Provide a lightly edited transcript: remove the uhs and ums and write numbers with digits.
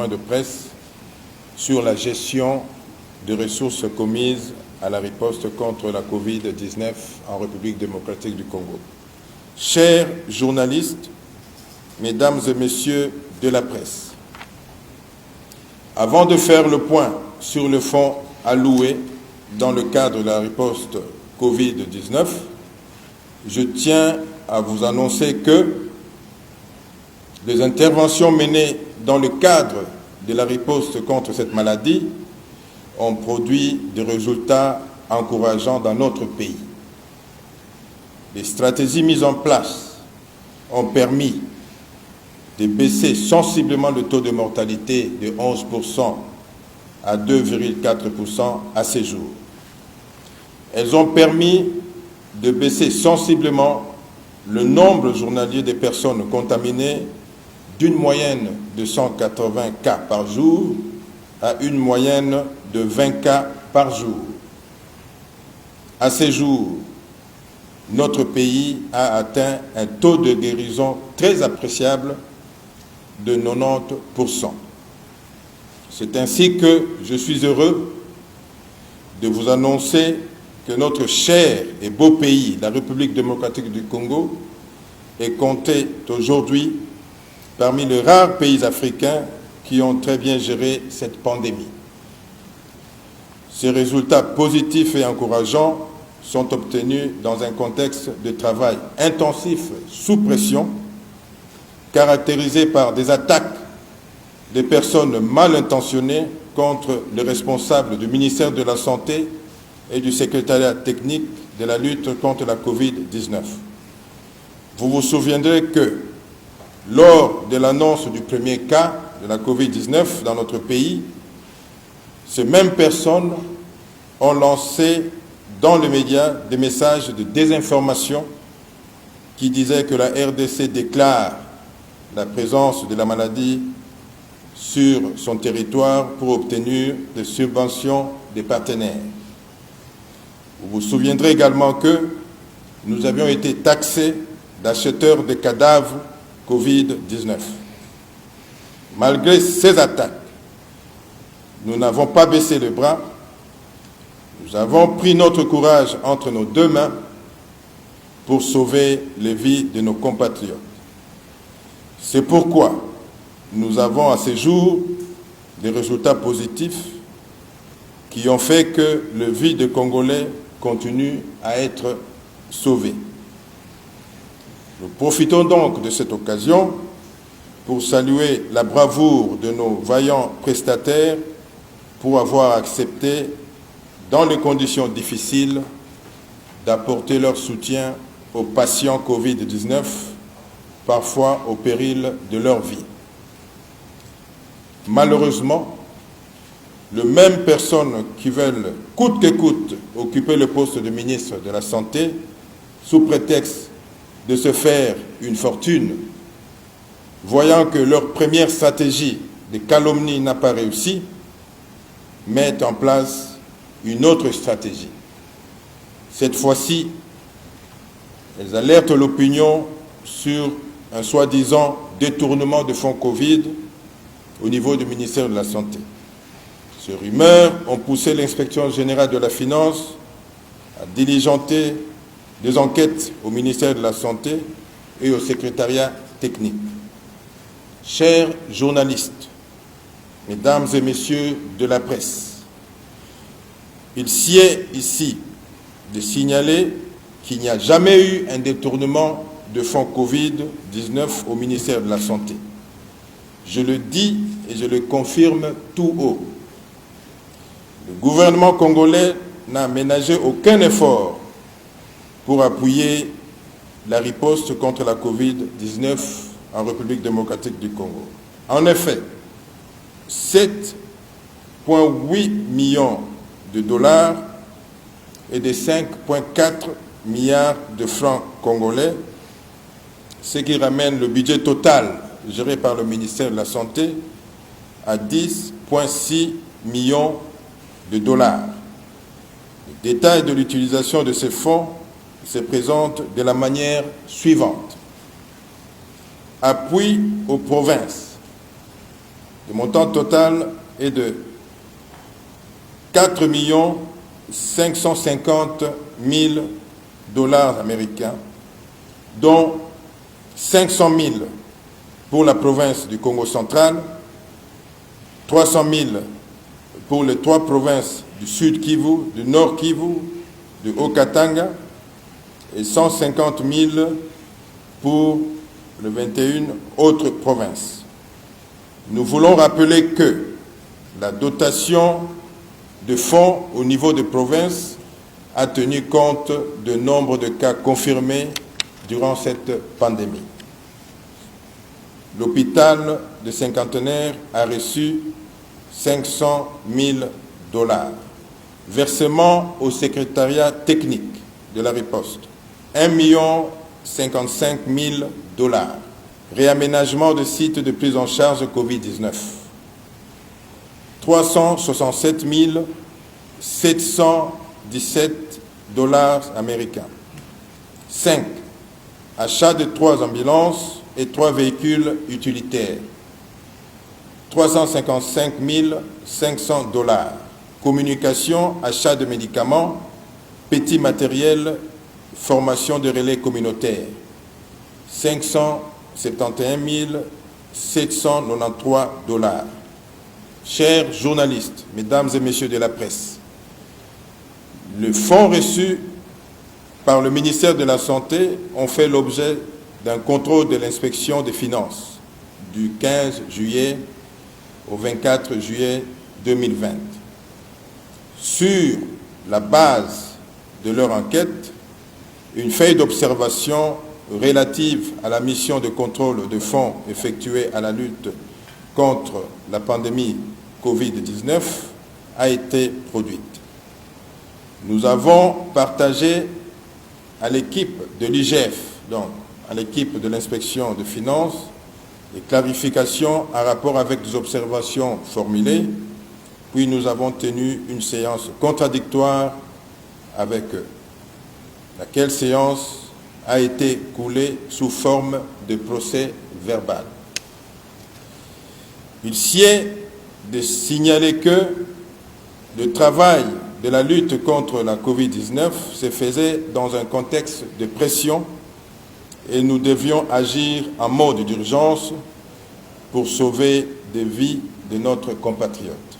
de presse sur la gestion des ressources commises à la riposte contre la Covid-19 en République démocratique du Congo. Chers journalistes, mesdames et messieurs de la presse, avant de faire le point sur le fonds alloué dans le cadre de la riposte Covid-19, je tiens à vous annoncer que les interventions menées dans le cadre de la riposte contre cette maladie ont produit des résultats encourageants dans notre pays. Les stratégies mises en place ont permis de baisser sensiblement le taux de mortalité de 11% à 2,4% à ces jours. Elles ont permis de baisser sensiblement le nombre journalier des personnes contaminées d'une moyenne de 180 cas par jour à une moyenne de 20 cas par jour. À ces jours, notre pays a atteint un taux de guérison très appréciable de 90%. C'est ainsi que je suis heureux de vous annoncer que notre cher et beau pays, la République démocratique du Congo, est compté aujourd'hui parmi les rares pays africains qui ont très bien géré cette pandémie. Ces résultats positifs et encourageants sont obtenus dans un contexte de travail intensif sous pression, caractérisé par des attaques des personnes mal intentionnées contre les responsables du ministère de la Santé et du secrétariat technique de la lutte contre la Covid-19. Vous vous souviendrez que lors de l'annonce du premier cas de la Covid-19 dans notre pays, ces mêmes personnes ont lancé dans les médias des messages de désinformation qui disaient que la RDC déclare la présence de la maladie sur son territoire pour obtenir des subventions des partenaires. Vous vous souviendrez également que nous avions été taxés d'acheteurs de cadavres Covid-19. Malgré ces attaques, nous n'avons pas baissé les bras. Nous avons pris notre courage entre nos deux mains pour sauver les vies de nos compatriotes. C'est pourquoi nous avons à ce jour des résultats positifs qui ont fait que la vie des Congolais continue à être sauvée. Nous profitons donc de cette occasion pour saluer la bravoure de nos vaillants prestataires pour avoir accepté, dans les conditions difficiles, d'apporter leur soutien aux patients Covid-19, parfois au péril de leur vie. Malheureusement, les mêmes personnes qui veulent coûte que coûte occuper le poste de ministre de la Santé, sous prétexte de se faire une fortune, voyant que leur première stratégie de calomnie n'a pas réussi, mettent en place une autre stratégie. Cette fois-ci, elles alertent l'opinion sur un soi-disant détournement de fonds Covid au niveau du ministère de la Santé. Ces rumeurs ont poussé l'inspection générale de la Finance à diligenter des enquêtes au ministère de la Santé et au secrétariat technique. Chers journalistes, mesdames et messieurs de la presse, il sied ici de signaler qu'il n'y a jamais eu un détournement de fonds Covid-19 au ministère de la Santé. Je le dis et je le confirme tout haut. Le gouvernement congolais n'a ménagé aucun effort pour appuyer la riposte contre la Covid-19 en République démocratique du Congo. En effet, 7,8 millions de dollars et de 5,4 milliards de francs congolais, ce qui ramène le budget total géré par le ministère de la Santé à 10,6 millions de dollars. Le détail de l'utilisation de ces fonds se présente de la manière suivante. Appui aux provinces Le montant total est de 4 550 000 dollars américains, dont 500 000 pour la province du Congo central, 300 000 pour les 3 provinces du Sud Kivu, du Nord Kivu, du Haut-Katanga et 150 000 pour les 21 autres provinces. Nous voulons rappeler que la dotation de fonds au niveau des provinces a tenu compte du nombre de cas confirmés durant cette pandémie. L'hôpital de Cinquantenaire a reçu 500 000 dollars. Versement au secrétariat technique de la riposte, 1 055 000 dollars. Réaménagement de sites de prise en charge Covid-19, 367 717 dollars américains. 5. Achat de 3 ambulances et 3 véhicules utilitaires, 355 500 dollars. Communication, achat de médicaments, petit matériel, formation de relais communautaires, 571 793 dollars. Chers journalistes, mesdames et messieurs de la presse, les fonds reçus par le ministère de la Santé ont fait l'objet d'un contrôle de l'inspection des finances du 15 juillet au 24 juillet 2020. Sur la base de leur enquête, une feuille d'observation relative à la mission de contrôle de fonds effectuée à la lutte contre la pandémie Covid-19 a été produite. Nous avons partagé à l'équipe de l'IGF, donc à l'équipe de l'inspection de finances, des clarifications en rapport avec des observations formulées, puis nous avons tenu une séance contradictoire avec eux, laquelle séance a été coulée sous forme de procès verbal. Il sied de signaler que le travail de la lutte contre la Covid-19 se faisait dans un contexte de pression et nous devions agir en mode d'urgence pour sauver des vies de notre compatriotes.